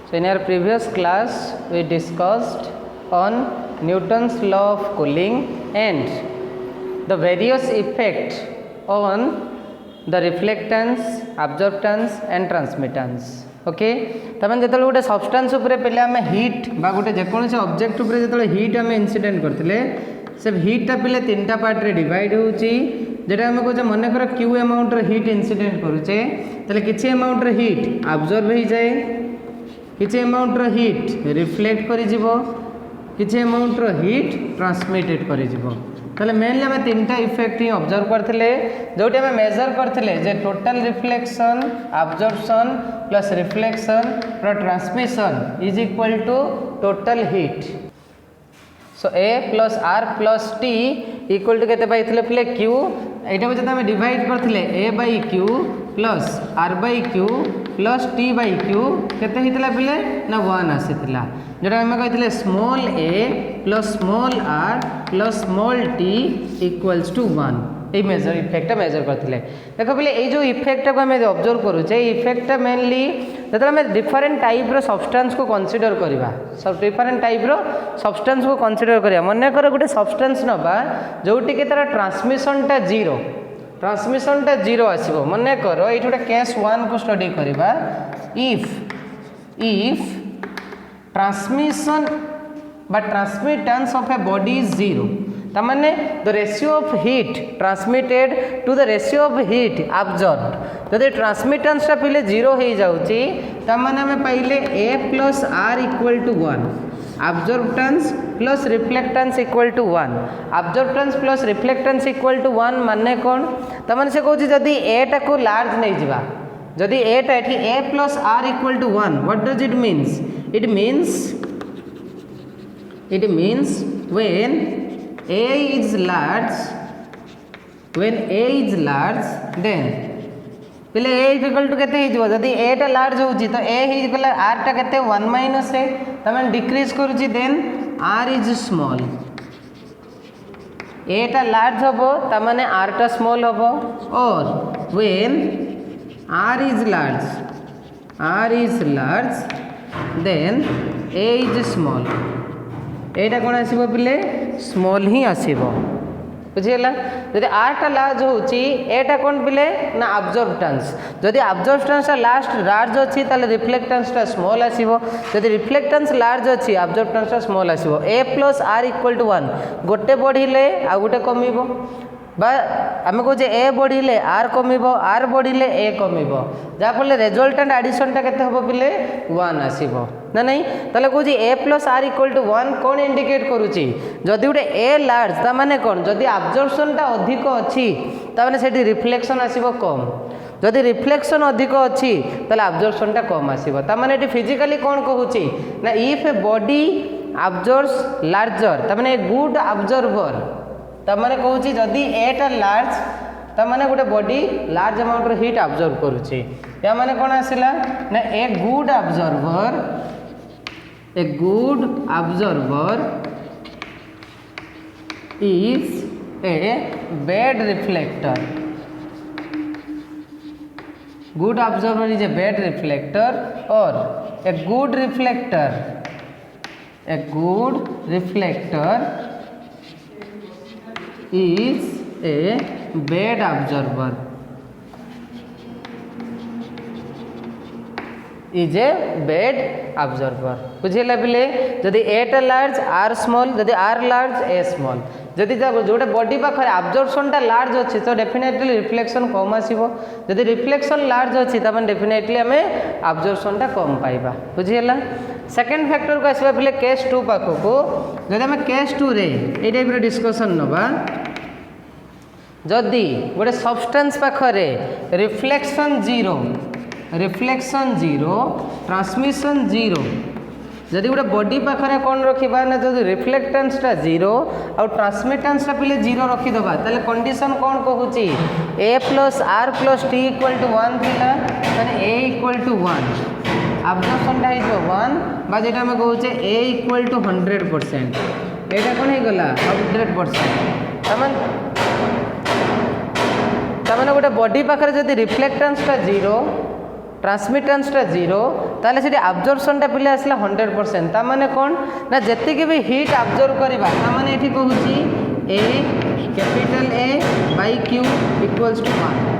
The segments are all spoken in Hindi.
So in our previous class we discussed on Newton's law of cooling and the various effects on the reflectance, absorptance and transmittance. Okay तमें जो गोटे सब्सटेंस पे आम हिट बा गोटे जेकोसी ऑब्जेक्ट जो हिट आम इनसीडेंट करते से हिटा पे तीन टा पार्ट रे डिवाइड होची जेटा आम कहे मन कर क्यू अमाउंट हिट इनसीडेंट करुचे ताले किछि अमाउंट हिट अब्जॉर्ब हो जाए किछि अमाउंट हिट रिफ्लेक्ट करि जिवो किछि अमाउंट हिट ट्रांसमिटेड करि जिवो ताले मेनली आम तीन टा इफेक्ट ही ऑब्जर्व करथिले जोटी आम मेजर करथिले जे total reflection absorption plus reflection plus transmission is equal to total heat. So A plus R plus T equal to केते पाइथिले प्ले क्यू एटा जब आम डिवाइड करथिले A by Q plus R by Q plus T by Q केते हितला पिले ना 1 आसीथिला जोटा आम कहिथिले small A plus small R plus small T equals to 1 ये मेजर इफेक्ट मेजर करथिले. देखो पिले ये जो इफेक्ट को आम ऑब्जर्व करूचे इफेक्ट मेनली जो आम डिफरेंट टाइप रो सब्सटेंस को कंसीडर करवा सब डिफरेंट टाइप रो सब्सटेंस को कंसीडर करवा मन कर गोटे सब्सटेंस नबा जोटी के तार ट्रांसमिशनटा जीरो आसीबो मन कर ये गोटे केस 1 को स्टडी करवा if transmission but transmittance of a body is zero तमाने the ratio of heat transmitted to the ratio of heat absorbed जदि ट्रांसमिटेंस पहले जीरो हो जाउची तमाने हमें पहले A plus R equal to 1 absorptance plus reflectance equal to 1 absorptance plus reflectance equal to 1 माने कौन तमाने से कहूँ जदि ए टाको लार्ज नहीं जावा जदि ए टा एठी A plus R equal to 1 what does it means it means when a is large then पहले a इक्वल टू केते हिजबो जदी a टा लार्ज होउची तो a ही गला r टा केते 1 माइनस a तमें डिक्रीज करूची then r is small a टा लार्ज होबो त माने r टा स्मॉल होबो और when r is large then a is small एटा कौन आसीबो पिले स्मॉल ही आसीबो बुझियला जदि आरटा लार्ज होची एटा कौन पिले ना अब्जॉर्प्टेंस जदि अब्जॉर्प्टेंस लास्ट लार्ज अछि ताले रिफ्लेक्टेंस ता स्मॉल आसीबो जदि रिफ्लेक्टेंस लार्ज अछि अब्जॉर्प्टेंस ता स्मॉल आसीबो a plus r equal to 1 गोटे बढ़िले आ गोटे कमिबो बा आम कहे ए बढ़िले आर कमिबो आर बढ़िले ए कमिबो जाफल रेजल्टेंट एडिशनटा केते हबो पिले 1 आसीबो ना नहीं ताले कहूँ A plus R equal to 1 कौन इंडिकेट करुच्ची जदि गोटे ए लार्ज ता माने कौन जदि अब्जॉर्प्शनटा अधिक अच्छी ताने सेठी रिफ्लेक्शन आसीबो कम जदि रिफ्लेक्शन अधिक अच्छी ताले अब्जॉर्प्शनटा कम आसीबो ता माने एटी फिजिकली कौन कहूची ना if a body absorbs larger ता माने गुड अब्जॉर्बर तमाने कहूँ जदि एटा लार्ज तमाने गोटे body large amount heat absorb करुच्ची या माने कौन आसला ना a good absorber is a bad reflector good absorber is a bad reflector और a good reflector is a bad observer बुझेला पिले जदि ए टा लार्ज आर स्मॉल जदि आर लार्ज ए स्मॉल जदि जोटे बॉडी पाखे अब्जॉर्प्शन टा लार्ज अच्छी तो डेफिनेटली रिफ्लेक्शन कम आसीबो जदि रिफ्लेक्शन लार्ज अच्छी तो डेफिनेटली आम अब्जॉर्प्शन टा कम पाइबा बुझेला. सेकेंड फैक्टर को आसवा पिले केस 2 पाखक जदि आम केस 2 रे ए टाइप रो डिस्कशन नबा जदि गोटे सब्सटेंस पाखरे रिफ्लेक्शन जीरो ट्रांसमिशन जीरो जदि गोटे बॉडी पाखरे कौन रखा ना जब रिफ्लेक्टेंसटा जीरो आउ ट्रांसमिटेंसटा पिले जीरो रखीदबा ताले कंडीशन कौन कहूँ A plus R plus T equal to 1 थिला माने ए इक्वल टू 1 अब्जॉर्प्शनटा हो 1 बा जेटा हम कहूचे ए इक्वल टू 100% एटा कौन हो गला 100% तमने गोटे बॉडी पाखरे जदि रिफ्लेक्टेंसटा जीरो ट्रांसमिटेंसटा जीरो ताले से आब्जर्पशनटा पिले आसला 100%। ता माने कौन ना जेतिक भी हिट आब्जर्व करवा ता माने एठी कहूची A capital A by Q equals to 1।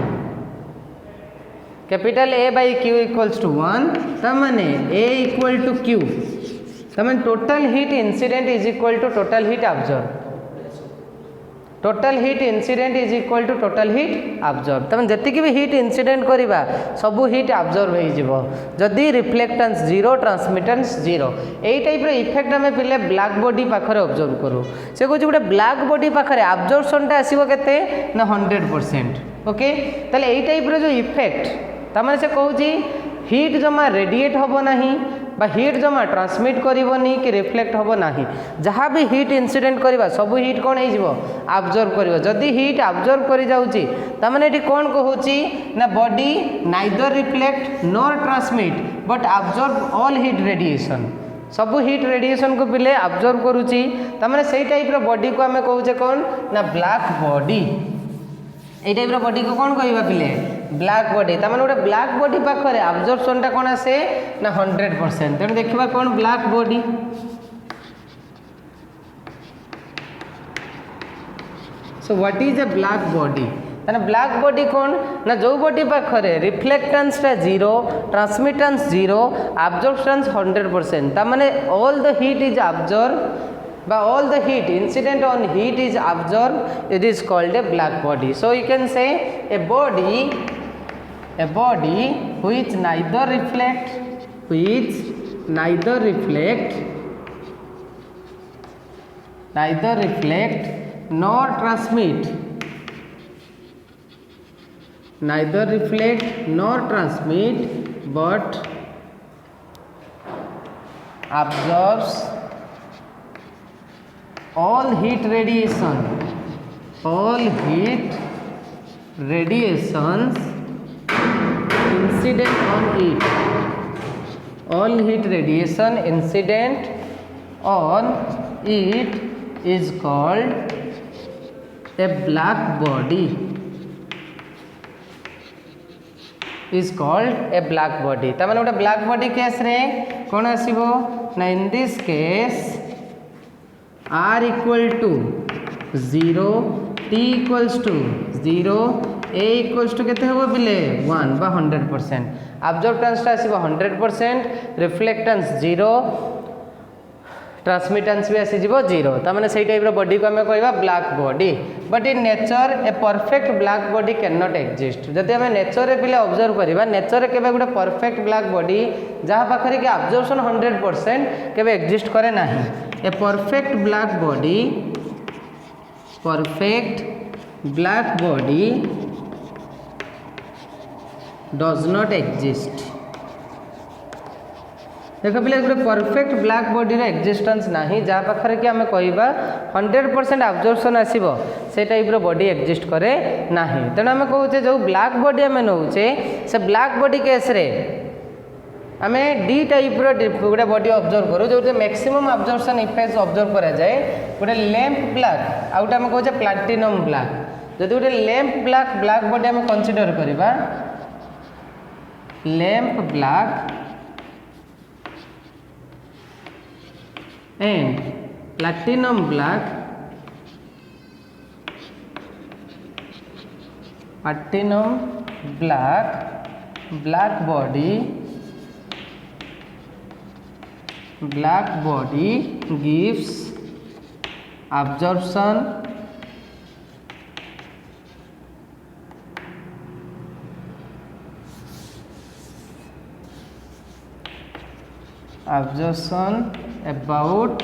Capital A by Q equals to 1 ता माने ए इक्वल टू क्यू ता माने total heat incident is equal to total heat observe. Total heat incident is equal to total heat observe. तमें जतिक भी हिट इंसिडेंट करवा सब हिट आब्जर्व हो जदि रिफ्लेक्टेंस 0 ट्रांसमिटेंस 0 यही टाइप इफेक्ट आम पे ब्लैक बॉडी पाखे ऑब्जर्व करूँ। से कहे गोटे ब्लैक बॉडी पाखे आब्जर्पशनटा आसो के ना 100%। ओके ताले यही टाइप जो इफेक्ट तमें से कहूँ हिट जमा रेडिएट हम ना बा हिट जमा ट्रांसमिट करनी कि रिफ्लेक्ट हम ना जहाँ भी हिट इंसिडेंट करवा सब हिट कौन हो आब्जर्व कर। जदि हिट आब्जर्व कर जाऊँगी तामाने ये कौन कहूँ ना body neither reflect nor transmit but observe all hit radiation. सब हिट रेडिएशन को पिले आब्जर्व करुच्ची तामाने से टाइप बॉडी को आम कहे कौन ना ब्लैक बॉडी। ये टाइप बॉडी को कौन कहवा पिले ब्लैक बॉडी। तार गोटे ब्लैक बॉडी पाखे आब्जर्पशनटा कौन आसे ना 100%। तेणु देखा कौन black body. So what is a black body ताने ब्लैक बॉडी कौन ना जो बॉडी पाखे रिफ्लेक्टेंसटा 0 ट्रांसमिटेंस 0 आब्जर्पशंस 100%। तार माने all the heat is observe but all the heat incident on heat is absorbed, it is called a black body. So you can say a body which neither reflect nor transmit but absorbs all heat radiations incident on it. All heat radiation incident on it is called a black body. तार माने गोटे ब्लैक बॉडी केस रे कौन आसीबो ना in this case R equal to 0 T equals to 0 A equals to केते होबो पिले 1 बा 100%। आब्जॉर्प्टेंस आसीबो 100%, रिफ्लेक्टेंस 0, ट्रांसमिटेंस भी आसी जीवो 0। ता माने सेही टाइप रो बॉडी को हमें कहबा black body. But in nature a perfect black body can not exist. जदि हमें नेचर रे पिले ऑब्जर्व करबा नेचर रे केबे गोटे परफेक्ट ब्लैक बॉडी जहाँ पाखरे कि आब्जॉर्प्शन 100% केबे एक्जिस्ट करे नाही। A perfect black body does not exist। देख पिले गोटे परफेक्ट ब्लैक बॉडी एक्जिस्टेंस नाही जहाँ पाखरे कि आम कहवा 100% आब्जर्प्शन आसीबो से टाइप रो बॉडी एक्जिस्ट करे नाही। तेणु आम कहूचे जो ब्लैक बॉडी आम नौचे से ब्लैक बॉडी केस रे आम डी टाइप गोटे बॉडी ऑब्जर्व करूँ जो मैक्सिमम आब्जर्प्शन इफेक्ट ऑब्जर्व करा जाए। गोटे लैंप ब्लैक आउट आम कहे प्लाटिनम ब्लैक। जदि गोटे लैंप ब्लैक बॉडी आम कंसीडर करवा lamp black and platinum black body gives absorption about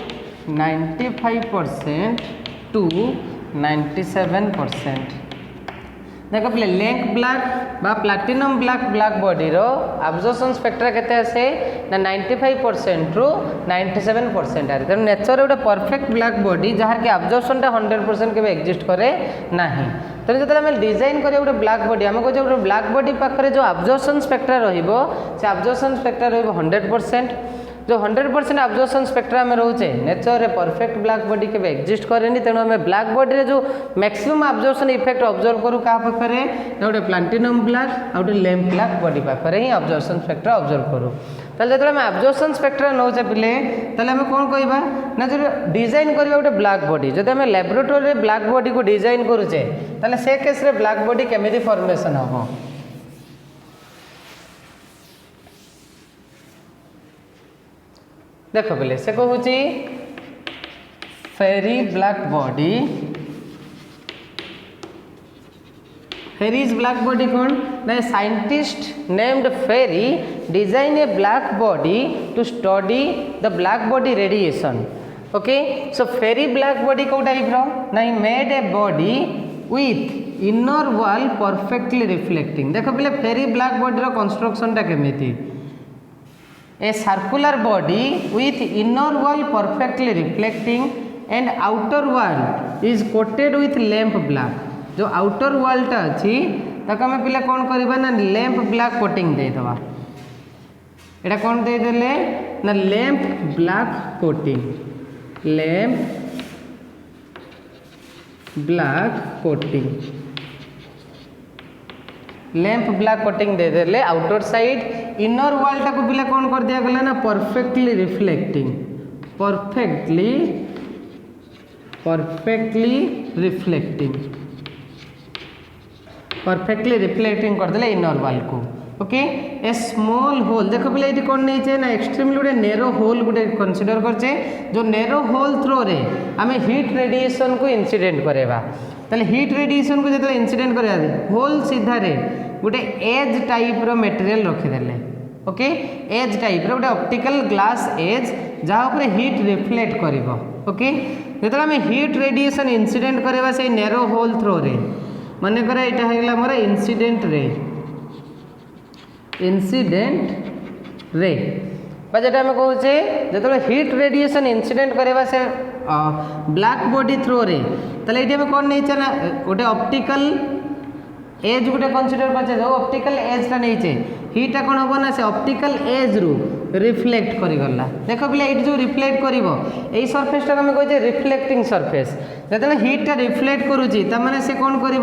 95% to 97%। देख पे लैंप ब्लैक बा प्लाटिनम ब्लैक बॉडी रो आब्जॉर्प्शन स्पेक्ट्रा केते आसे ना 95% रु 97% आरे। तेणु नेचर गोटे परफेक्ट ब्लैक बॉडी जहाँ कि आब्जॉर्प्शनटा 100% के एक्जिस्ट करे नाही। तेणु जो आम डिजाइन करिया गोटे ब्लैक बॉडी आम कहे गोटे ब्लैक बॉडी पाखे जो आब्जॉर्प्शन स्पेक्ट्रा रहिबो से आब्जॉर्प्शन स्पेक्ट्रा रहिबो 100%। जो 100% आब्जॉर्प्शन स्पेक्ट्रा में रोचे नेचर रे परफेक्ट ब्लैक बॉडी के एक्जिस्ट करेनी। तेणु आम ब्लैक बॉडी रे जो मैक्सिमम आब्जॉर्प्शन इफेक्ट ऑब्जर्व करूँ क्या पाखे गोटे प्लाटिनम ब्लैक आ गोटे लैंप ब्लैक बॉडी पाखे ही आब्जॉर्प्शन स्पेक्ट्रा ऑब्जर्व करूँ। ताले जब एब्जॉर्प्शन स्पेक्ट्रा नौचे पिले ताले आम कौन कहवा ना जो डिजाइन करवा गोटे ब्लैक बॉडी जब आम लैबोरेटरी ब्लैक बॉडी को डिजाइन करुचे ताले से केस रे ब्लैक बॉडी केमिति फॉर्मेशन हम देख पिले से कहूँ Ferry black body Ferry's black body कौन ना scientist named Ferry design a black body to study the black body radiation okay so Ferry black body कौ टाइप रो ना he made a body with inner wall perfectly reflecting देख पे फेरी ब्लैक बॉडी कंस्ट्रक्शन टा केमिति a circular body with inner wall perfectly reflecting and outer wall is coated with lamp black जो आउटर वॉलटा अच्छी ताको आम पिला कौन करवा ना लैंप ब्लैक कोटिंग देदेवा एटा कौन देदेले ना lamp black coating lamp black coating lamp black coating देदेले आउटर साइड इनर वॉलटा को पिला कौन कर दिया गला ना परफेक्टली परफेक्टली रिफ्लेक्टिंग करदे इनर वॉल को ओके ए स्मॉल होल देख पे ये कौन नहीं ना एक्सट्रीमली गोटे नेरो होल गोटे कनसीडर करचे जो नेरो होल थ्रो रे आम हीट रेडिएशन को इंसिडेंट करवा ताले हीट रेडिएशन को जो इंसिडेंट करवा होल सीधा रे गोटे एज टाइप रो मटेरियल रखीदे ओके एज टाइप रो गोटे ऑप्टिकल ग्लास एज जहाँ पर हीट रिफ्लेक्ट करिवो ओके जो आम हीट रेडिएशन इंसिडेंट करवा से नेरो होल थ्रो रे मन कर यहाँ मोर इंसिडेंट रे जेटा आम कहे जो हीट रेडिएशन इंसिडेंट करवा से ब्लैक बॉडी थ्रो रे ताले ये आम कौन नहीं ना गोटे ऑप्टिकल एज गोटे कनसीडर कर ऑप्टिकल एजटा नहीं हीटा कौन हम ना से ऑप्टिकल एज रु रिफ्लेक्ट करिगला देख पिला ये जो रिफ्लेक्ट करिवो एई सरफेस टा हम कहे रिफ्लेक्टिंग सरफेस जब हीटा रिफ्लेक्ट करुच्ची तार से कौन कर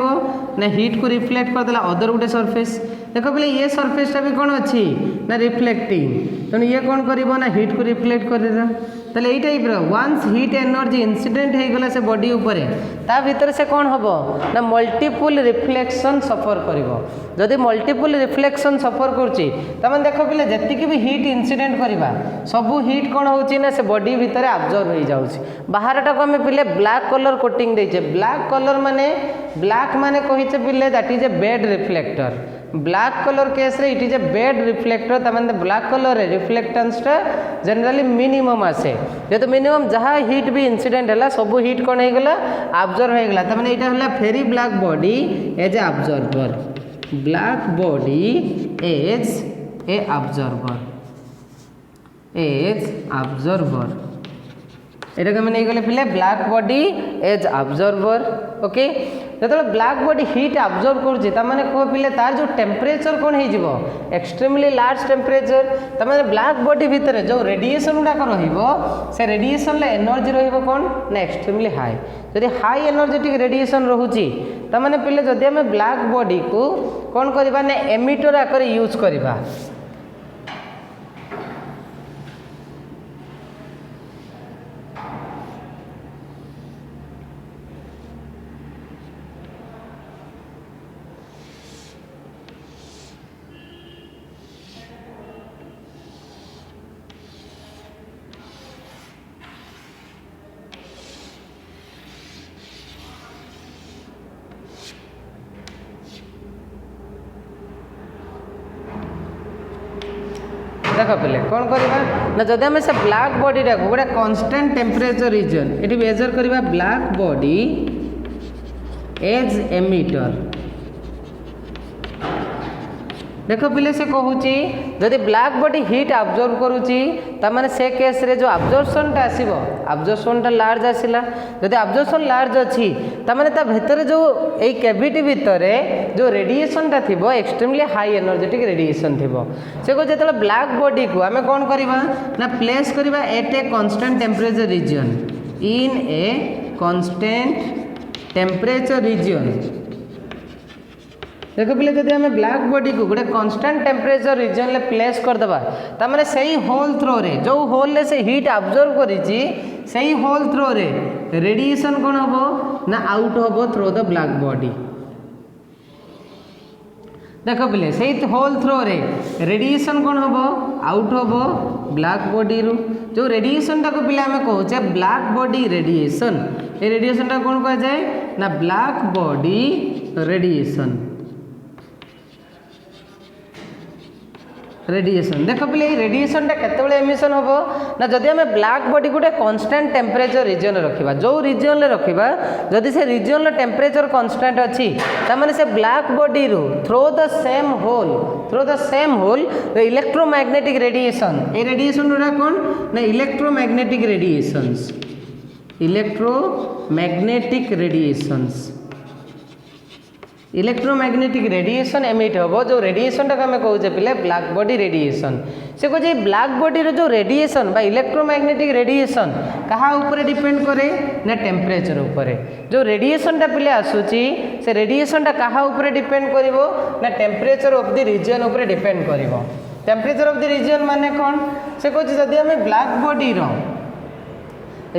ना हीट को रिफ्लेक्ट करदेला अदर गोटे सरफेस देख पे ये सरफेसटा भी कौन अच्छी ना रिफ्लेक्टिंग तेणु ये कौन कर ना हीट को रिफ्लेक्ट करदेला ताले ये type once heat energy incident हो गला से बॉडी उपरे ता भीतर से कौन हम ना मल्टीपल रिफ्लेक्शन सफर करिवो जदि मल्टीपल रिफ्लेक्शन सफर करुच्ची तमें देख पे जी भी हीट इंसिडेंट करवा सबू हीट कौन होची ना से बॉडी भितर आब्जर्व हो जाउची बाहरटा को आम पिले ब्लैक कलर कोटिंग देचे ब्लैक कलर माने कहीचे पिले that is a bad reflector black colour केस रे it is a bad reflector तमाने ब्लैक कलर रे रिफ्लेक्टेंसटा जनरली मिनिमम आसे जेतो मिनिमम जहाँ हीट भी इंसिडेंट है सब हीट कौन हो गला आब्जर्व हो गला तमाने एटा होला फेरी black body as a observer black body as a observer एटा के नहीं गले पिले black body as observer okay जो ब्लैक बॉडी हीट ऑब्जर्व करुच्ची तार कह पिले तार जो टेम्परेचर कौन हो एक्सट्रीमली लार्ज टेम्परेचर तार ब्लैक बॉडी भितर जो रेडिएशन गुड़ाक से रेडिएशन एनर्जी रौन ना एक्सट्रीमली हाई जदि हाई एनर्जेटिक रेडिएशन रोचे तार पिले जदि आम ब्लैक बॉडी को कौन करवा ना एमिटर आकर यूज करवा देख पे कौन करवा ना जदि आम से ब्लैक बॉडी टाक गोटे कांस्टेंट टेम्परेचर रीजन ये मेजर करवा ब्लैक बॉडी एज एमिटर देख पिले से कहूँ जदि ब्लैक बॉडी हीट ऑब्जर्व करुच्ची तार से केस रे जो ऑब्जर्वेशनटा आसो ऑब्जर्वेशनटा लार्ज आसला जदि ऑब्जर्वेशन लार्ज अच्छी तार ता भीतर जो यही कैविटी भितर जो रेडिएशनटा थी एक्सट्रीमली हाई एनर्जेटिक रेडिएशन थी से कह जो ब्लैक बॉडी को आम कौन करवा ना प्लेस करवा at a constant temperature region in a constant temperature region देख पिले जदि आम ब्लैक बॉडी को गोटे कांस्टेंट टेम्परेचर रिजन में प्लेस करदे तार से होल थ्रो रे जो होल रे से हीट अब्जर्व करी से होल थ्रो रे रेडिएशन कौन हम ना आउट हम थ्रो द ब्लैक बॉडी। देख पिले से होल थ्रो रे रेडिएशन कौन हम आउट हम ब्लैक बॉडी रू जो रेडिएशन टाक पिले आम कहे ब्लैक बॉडी रेडिएशन ये रेडिएशन टा कौन कह जाए ना ब्लैक बॉडी रेडिएशन रेडिएशन। देख पिले रेडिएशन टा केतेबेले एमिशन होबो ना जदि हमें ब्लैक बॉडी गोटे कांस्टेंट टेम्परेचर रिजन रखिबा जो रिजन ले रखिबा जदि से रिजन लो टेम्परेचर कांस्टेंट अछि त माने से ब्लैक बॉडी रो through the same hole the electromagnetic radiation a radiation रा कोन ना electromagnetic radiations electromagnetic radiation emit हम जो रेडिएशन टाक आम कहे पिले ब्लैक बॉडी रेडिएशन से कहे ब्लैक बॉडी जो रेडिएशन बा इलेक्ट्रोमैग्नेटिक रेडिएशन कहा ऊपर डिपेंड करे ना टेम्परेचर ऊपर जो रेडिएशन टा पिले आसूची से रेडिएशन टा कहा ऊपर डिपेंड करिवो ना टेम्परेचर ऑफ द रीजन ऊपर डिपेंड करिवो। टेम्परेचर ऑफ द रीजन माने कौन से कहे जदि आम ब्लैक बॉडी रो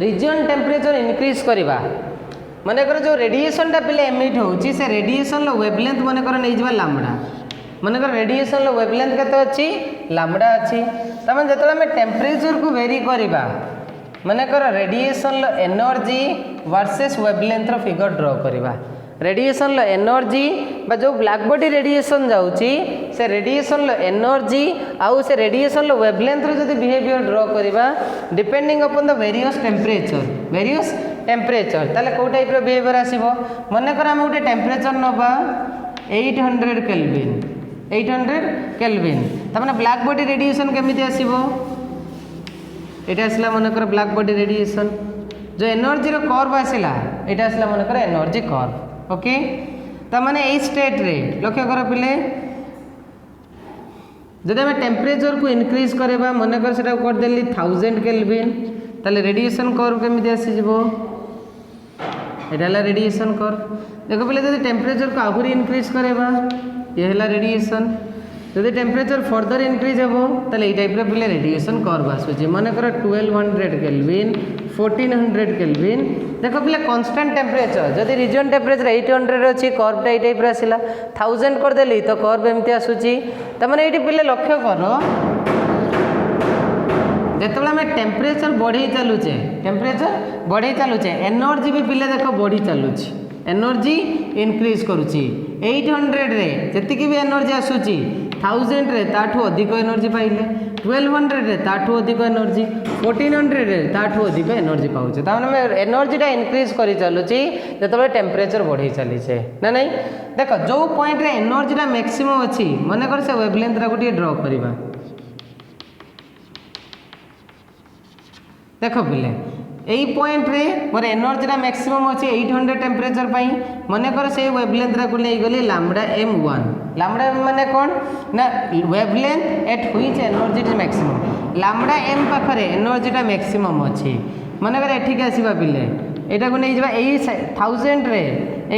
रीजन टेम्परेचर इनक्रीज करवा मनकर जो रेडिएशन टा पिले एमिट होची से रेडिएशन लो वेवलेंथ मनकर नहीं जबा लाम्बडा मनकर रेडिएशन लो वेवलेंथ केते अछि लाम्बडा अछि तमे जतले में टेम्परेचर को वेरी करबा मनकर रेडिएशन लो एनर्जी वर्सेस वेवलेंथ रो फिगर ड्रा करबा रेडिएशन लो एनर्जी बा जो ब्लैक बॉडी रेडिएशन जाउची से रेडिएशन लो एनर्जी आउ से रेडिएशन लो वेवलेंथ रो जदी बिहेवियर ड्रा करबा depending upon the various temperature ताले को टाइप रो बिहेवियर आसीबो मन कर हम गोटे टेम्परेचर नबा 800 केल्विन तमाने ब्लैक बॉडी रेडिएशन केमिति आसीबो एटा आसला मन कर ब्लैक बॉडी रेडिएशन जो एनर्जी रो कर्व आसला एटा आसला मन कर एनर्जी कर्व ओके तमाने ए स्टेट रे लक्ष्य कर पिले जदि हम टेम्परेचर को इनक्रीज करबा मन कर सेटा कर देली 1000 केल्विन ताले रेडिएशन कर्व केमिति आसी जिवो एटा हला रेडिएशन कर्व देखो पहले जदि टेम्परेचर को आहुरी इनक्रीज करबा ये हला रेडिएशन जदि टेम्परेचर फर्दर इनक्रीज हेबो ताले ए टाइप रे पहले रेडिएशन कर्व आसुची मन कर 1200 केल्विन 1400 केल्विन देखो पहले कांस्टेंट टेम्परेचर जदि रीजन टेम्परेचर 800 अछि कर्व टा ए टाइप रे आसिला 1000 कर देली तो कर्व एमती आसुची त माने एठी पहले लक्ष्य करो जिते आम टेम्परेचर बढ़े चलुचे एनर्जी भी पिले देख बढ़ी चलुची एनर्जी इनक्रीज करुची 800 रे जी भी एनर्जी आसूची 1000 रे ताठू अधिक एनर्जी पाइले 1200 रे ताठू अधिक एनर्जी 1400 रे ताठू अधिक एनर्जी पाउचे ताने एनर्जीटा इनक्रीज करी चलुची जतबे टेम्परेचर बढ़ी चलीचे ना नहीं देख जो पॉइंट रे एनर्जीटा मैक्सिमम अछि मन कर से वेवलेंथ रा गोटे ड्रॉ करबा देख पिले यही पॉइंट रे मोर एनर्जीटा मैक्सिमम अच्छे 800 टेम्परेचर मन कर से वेवलेंथ को नहीं गली लैम्बडा m1 लैम्बडा m माने कौन ना wavelength at which energy is maximum lambda m पाखरे एनर्जीटा मैक्सिमम अच्छी मन कर एठिक आसीबा पिले एटा को नहीं जबा 1000 रे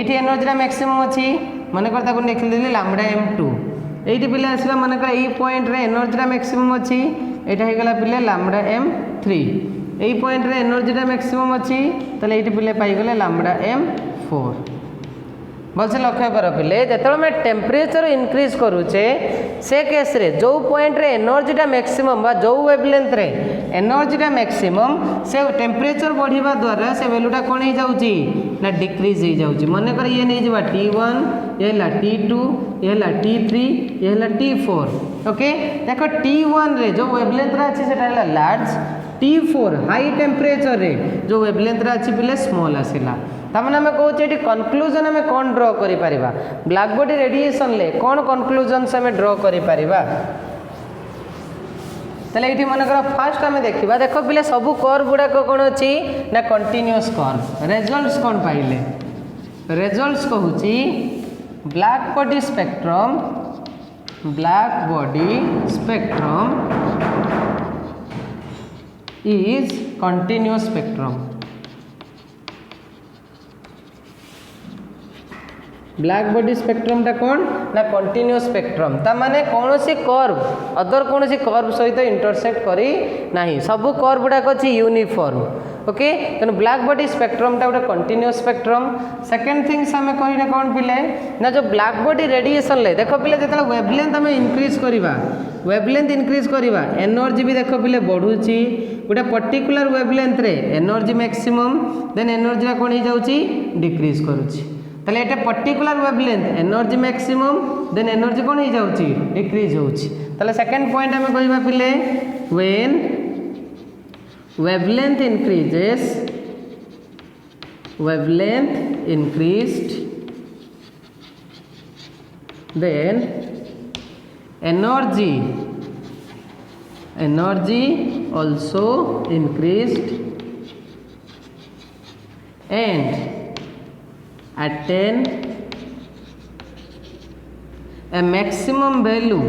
एठी एनर्जीटा मैक्सिमम अच्छी मन कर ताको लिख देली लैम्बडा m2 एठी पिले आसीबा मन कर एही पॉइंट रे एनर्जीटा मैक्सिमम अच्छी एटा हे गला पिले लैम्बडा m3 यही पॉइंट रे एनर्जीटा मैक्सिमम अच्छी ताले एठी पिले पाई गले लैम्बडा m4 भलसे लक्ष्य कर पिले जेतबे मैं टेम्परेचर इनक्रीज करूचे से केस रे जो पॉइंट रे एनर्जीटा मैक्सिमम बा जो वेवलेंथ रे एनर्जीटा मैक्सिमम से टेम्परेचर बढ़िबा द्वारा से वैल्यूटा कोन हो जाउची ना डिक्रीज हो जाउची मन कर ये नहीं जबा t1 ये ला t2 ये ला t3 ये ला t4 ओके देखो t1 रे जो वेवलेंथ रा अछि सेटा हला लार्ज T4 हाई टेम्परेचर रे जो वेवलेंथ रा अछि पिले स्मॉल आसिला तमने हमें कहू एटी कंक्लूजन हमें कौन ड्रॉ करि परिबा ब्लैक बॉडी रेडिएशन ले कौन कंक्लूजन से हमें ड्रॉ करि परिबा तले एटी मन कर फास्ट हमें देखिबा देखो पिले सब कर्व गुडा को कोन अछि ना कंटीन्यूअस कर्व रिजल्ट्स कोन पाइले रिजल्ट्स कहूची black body spectrum is continuous spectrum black body spectrum टा कौन ना कंटिन्यूअस स्पेक्ट्रम ता माने कौन सी कर्व अदर कौन सी कर्व सहित इंटरसेक्ट करी नाही सब कर्व गुडाक अछि यूनिफॉर्म ओके तेणु ब्लैक बॉडी स्पेक्ट्रम टा गोटे कंटिन्यूअस स्पेक्ट्रम सेकेंड थिंग्स आम कहले कौन पिले ना जो ब्लैक बॉडी रेडिएशन ले देख पिले जो वेवलेंथ आम इनक्रीज करवा वेवलेंथ इनक्रीज करवा एनर्जी भी देख पिले बढ़ुची गोटे पर्टिकुलर वेवलेंथ रे एनर्जी मैक्सिमम देन एनर्जी कौन हो जाउची डिक्रीज करुची ताले एटा particular wavelength energy maximum then energy कौन हो जाउची डिक्रीज होउची ताले सेकंड पॉइंट आम कहबा पिले when wavelength increased then energy also increased and attain a maximum value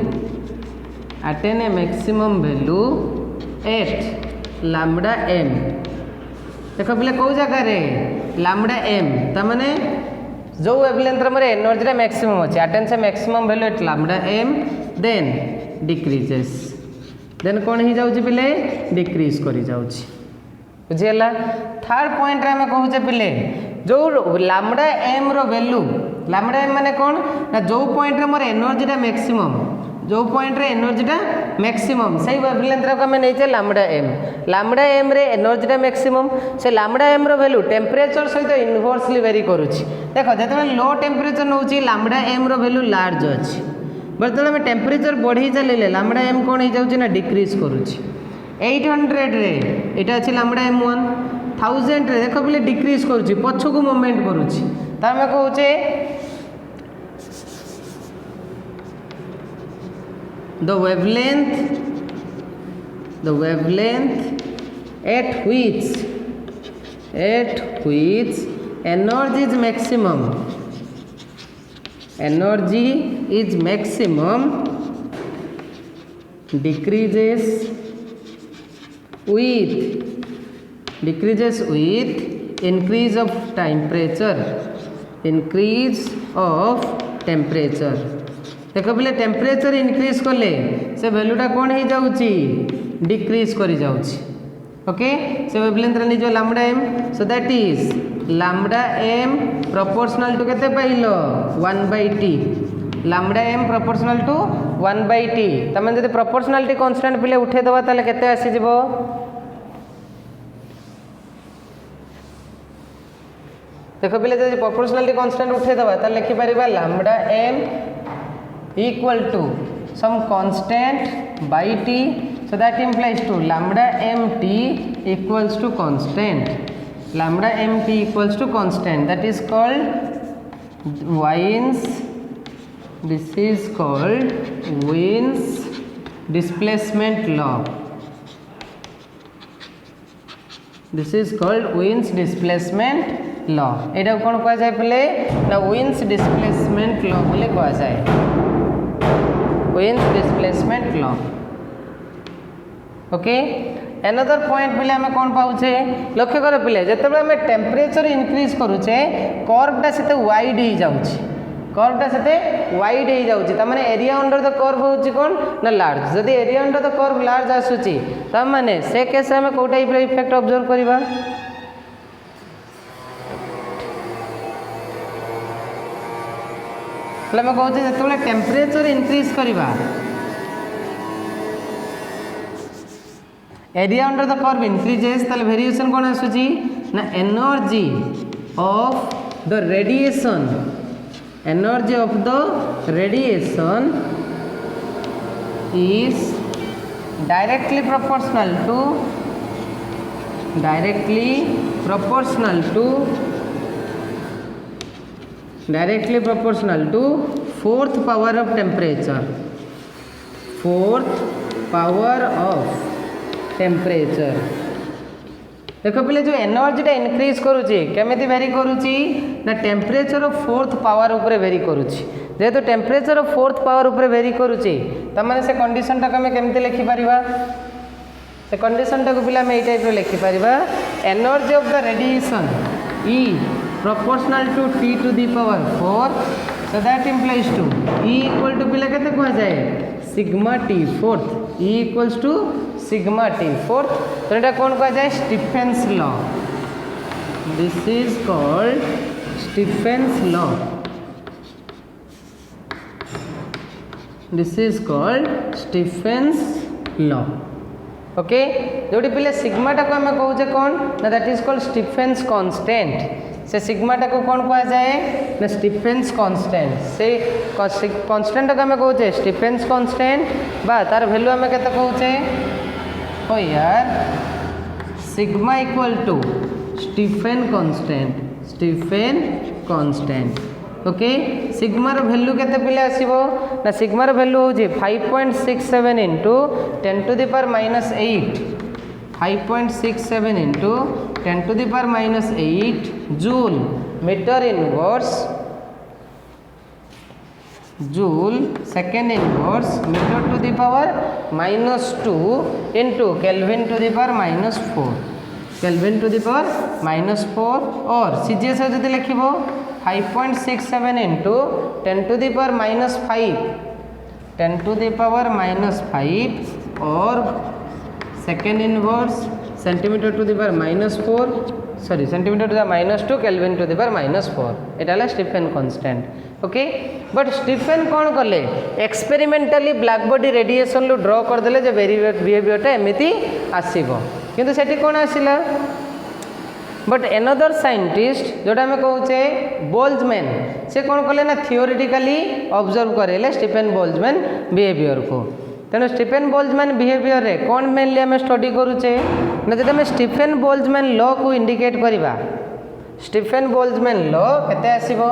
at lambda m देख पिले कौ जगह रे लैम्बडा एम तमाने जो वेवलेंथ रे एनर्जी मैक्सिमम अच्छे अटेन से maximum value at lambda m then decreases then कौन हो जाउची पिले डिक्रीज करी जाउची बुझीला थर्ड पॉइंट रे हम कहूचे पिले जो लैम्बडा एम रो वैल्यू लैम्बडा एम माने कौन ना जो पॉइंट रे मोर एनर्जी मैक्सिमम जो पॉइंट रे एनर्जी मैक्सिमम से वेवलेंथ रे हमें नहीं लैम्बडा एम रे एनर्जी मैक्सिमम से लैम्बडा एम रो वैल्यू टेम्परेचर सहित इनवर्सली वेरी करुच्ची देख जो लो टेम्परेचर नौ लैम्बडा एम रो वैल्यू लार्ज अच्छी बट जो टेम्परेचर बढ़ी चलिए लैम्बडा एम कौन हो जाउची ना डिक्रीज करुच्ची 800 रे एटा अछि लैम्बडा एम 1000 रे देख बोले डिक्रीज करुच्ची पछकु मूवमेंट करुच्ची त हम कहूचे the wavelength at which energy is maximum decreases with increase of temperature देख बोले टेम्परेचर इनक्रीज कले से वैल्यूटा कौन हो जाउची डिक्रीज करी जाउची ओके से वेवलेंथ रे निजो lambda m so that is lambda m proportional to केते पाइलो 1/t lambda m proportional to 1/t तमे जदि प्रोपोर्शनलिटी कांस्टेंट पिले उठे दबा ताले केते आसी जिवो देख पिले जदि प्रोपोर्शनलिटी कांस्टेंट उठे दबा ताले लिखि परिबा lambda m equal to some constant by t so that implies to lambda mt equals to constant lambda mt equals to constant that is called Wien's displacement law this is called Wien's displacement law एटा कोन कह जाय पले ना Wien's displacement law बोले कह जाय Wien's displacement law okay another point पिले हमें कौन पाउछे लक्ष्य कर पिले जेतेबे हमें टेम्परेचर इंक्रीज करूचे कर्वटा सेते वाइड ही जाउची कर्वटा सेते वाइड ही जाउची त माने एरिया अंडर द कर्व होची कोन ना लार्ज जदी area under the curve large आसुची त माने से केस हमें को टाइप रो इफेक्ट ऑब्जर्व करबा मैं कहूँ जो टेम्परेचर इनक्रीज करवा area under the curve increases ताले वेरिएशन कौन आसुची ना energy of the radiation is directly proportional to fourth power of temperature देख पिले जो एनर्जी इनक्रीज करुच्ची केमिति वेरी करुच्ची ना टेम्परेचर ऑफ फोर्थ पावर उपरे वेरी करुच्ची जेहेतु टेम्परेचर ऑफ फोर्थ पावर उपरे वेरी करुच्ची तमाने से कंडीशन टा हमें केमिति लिखि परिबा से कंडीशन टा को पिला में ए टाइप रो लिखि परिबा energy of the radiation E proportional to t to the power 4, so that implies to E equal to पिला केते कह जाए sigma t fourth, E equals to sigma t fourth, तो एटा कौन कह जाए Stephen's law, this is called Stephen's law, this is called Stephen's law. Okay जोटी पिले सिग्माटा को आम कहे कौन ना that is called Stefan's constant, से सिग्माटा को कौन कह जाए ना स्टीफेंस कांस्टेंट, से कांस्टेंट को आम कहे स्टीफेंस कांस्टेंट बा तार वैल्यू आम केते कहूचे ओ यार sigma equal to Stefan constant, Stefan constant. Okay सिग्मार वैल्यू केते पिले आसीबो ना सिग्मार वैल्यू होची 5.67 into 10 to the power -8, 5.67 into 10 to the power -8 joule metre inverse, joule second inverse metre to the power -2 into kelvin to the power -4, kelvin to the power -4 और सीजीएस जदि लिखिबो 5.67 into 10 to the power -5, 10 to the power -5 और second inverse centimetre to the power -4 sorry centimetre to the -2 kelvin to the power -4, एटा Stefan constant. Okay but Stefan कौन कले एक्सपेरिमेंटाली ब्लैक बॉडी रेडिएशन लो ड्रॉ कर देले जे बिहेवियरटा एमिति आसीबो, किंतु सेठी कौन आसिला बट एनदर साइंटिस्ट जोटा आम कहे बोल्जमैन से कौन कले ना थियोरिटिकली ऑब्जर्व करेले स्टीफेन बोल्जमैन बिहेवियर को. तेणु स्टीफेन बोल्जमैन बिहेवियर रे कौन मेनली आम स्टडी करुचे ना जब आम स्टीफेन बोल्जमैन लॉ को इंडिकेट करवा, स्टीफेन बोल्जमैन लॉ केते आसीबो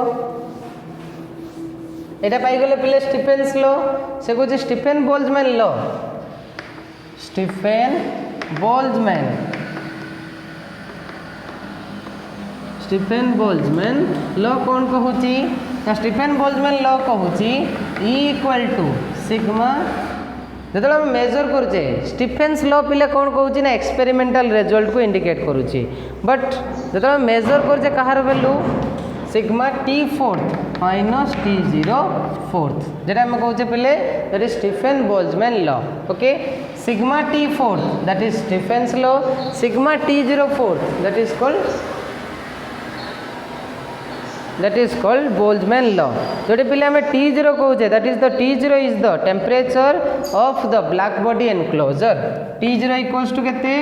एटा पाइगले पिले स्टीफेन्स लॉ, से कहूँ Stefan Boltzmann law, Stefan Boltzmann, Stefan Boltzmann law कौन कहूची ना स्टीफेन बोल्जमैन लॉ कहूची E इक्वल टू सिग्मा जो हम मेजर करुचे स्टीफेन्स लॉ पिले कौन कहूची ना एक्सपेरिमेंटल रिजल्ट को इंडिकेट करुची, बट जो हम मेजर करुचे कहार value sigma t fourth minus t0 fourth, जेटा हम कहूचे पिले that is Stefan Boltzmann law. Okay sigma t fourth that is Stefan's law, sigma t0 fourth that is called Boltzmann law. जोटे पिले हमें T0 कहूचे that is the T0 is the temperature of the black body enclosure. T0 equals to केते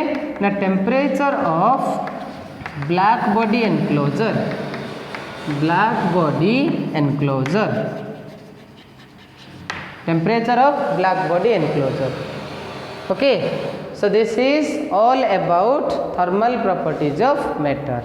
ना temperature of black body enclosure, black body enclosure, temperature of black body enclosure. Okay so this is all about thermal properties of matter.